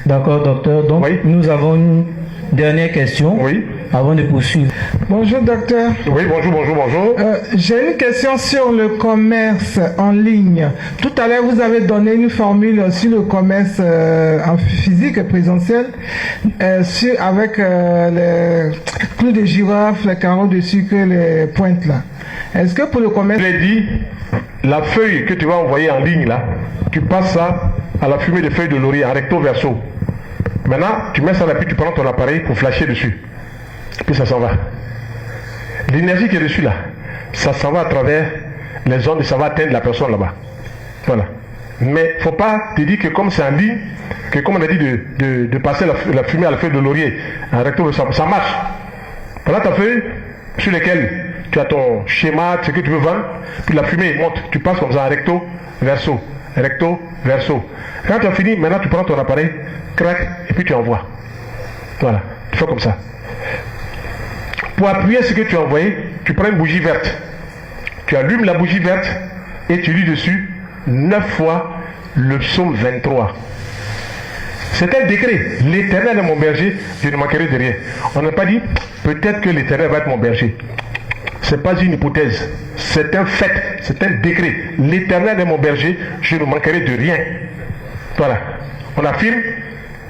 D'accord, docteur. Donc, Oui. nous avons une dernière question Oui. avant de poursuivre. Bonjour docteur. Oui, bonjour. J'ai une question sur le commerce en ligne. Tout à l'heure, vous avez donné une formule sur le commerce en physique et présentiel avec les clous de girofle, les carreaux de sucre, les pointes là. Est-ce que pour le commerce... Je l'ai dit, la feuille que tu vas envoyer en ligne là, tu passes ça à la fumée de feuilles de laurier en recto verso. Maintenant, tu mets ça là, puis tu prends ton appareil pour flasher dessus. Puis ça s'en va. L'énergie qui est dessus là, ça s'en va à travers les ondes et ça va atteindre la personne là-bas. Voilà. Mais faut pas te dire que comme c'est en ligne, que comme on a dit de passer la fumée à la feuille de laurier en recto verso, ça marche. Voilà ta feuille sur laquelle tu as ton schéma, ce que tu veux vendre, puis la fumée monte. Tu passes comme ça en recto verso. Recto verso. Quand tu as fini, maintenant tu prends ton appareil, crac, et puis tu envoies. Voilà. Tu fais comme ça. Pour appuyer ce que tu as envoyé, tu prends une bougie verte. Tu allumes la bougie verte et tu lis dessus 9 fois le psaume 23. C'est un décret. L'Éternel est mon berger, je ne manquerai de rien. On n'a pas dit peut-être que l'Éternel va être mon berger. Ce n'est pas une hypothèse. C'est un fait. C'est un décret. L'Éternel est mon berger, je ne manquerai de rien. Voilà. On affirme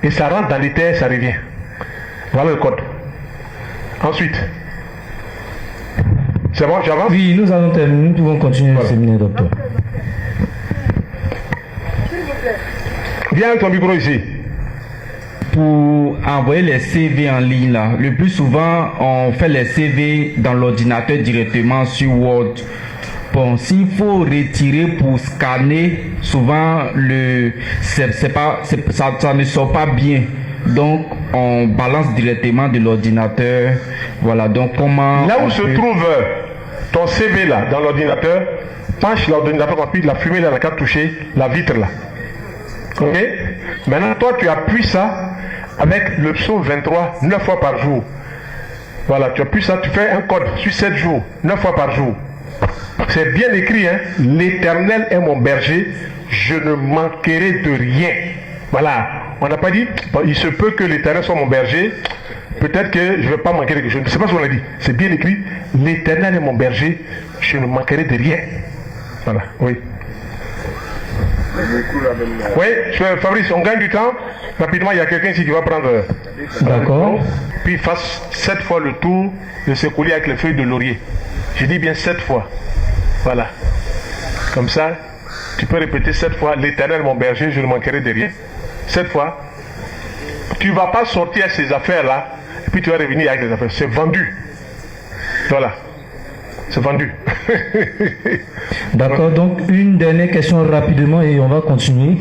et ça rentre dans les terres, ça revient. Voilà le code. Ensuite, c'est bon, j'avance? Oui, nous allons terminer, nous pouvons continuer le séminaire, docteur. Viens avec ton micro ici. Pour envoyer les CV en ligne, là, le plus souvent, on fait les CV dans l'ordinateur directement sur Word. Bon, s'il faut retirer pour scanner, souvent, ça ne sort pas bien. Donc, on balance directement de l'ordinateur. Voilà, donc comment... Là où se trouve ton CV là, dans l'ordinateur, penche l'ordinateur pour appuyer la fumée là, la toucher la vitre là. Ok? Maintenant, toi, tu appuies ça avec le psaume 23, 9 fois par jour. Voilà, tu appuies ça, tu fais un code sur 7 jours, 9 fois par jour. C'est bien écrit, hein? L'Éternel est mon berger, je ne manquerai de rien. Voilà. On n'a pas dit, il se peut que l'Éternel soit mon berger, peut-être que je ne vais pas manquer de quelque chose. Je ne sais pas ce qu'on a dit. C'est bien écrit, l'Éternel est mon berger, je ne manquerai de rien. Voilà, oui. Oui, Fabrice, on gagne du temps. Rapidement, il y a quelqu'un ici qui va prendre. D'accord. Puis il fasse 7 fois le tour de ce collier avec les feuilles de laurier. Je dis bien 7 fois. Voilà. Comme ça, tu peux répéter 7 fois, l'Éternel est mon berger, je ne manquerai de rien. 7 fois. Tu ne vas pas sortir ces affaires-là, et puis tu vas revenir avec les affaires. C'est vendu. Voilà. C'est vendu. D'accord, donc une dernière question rapidement et on va continuer.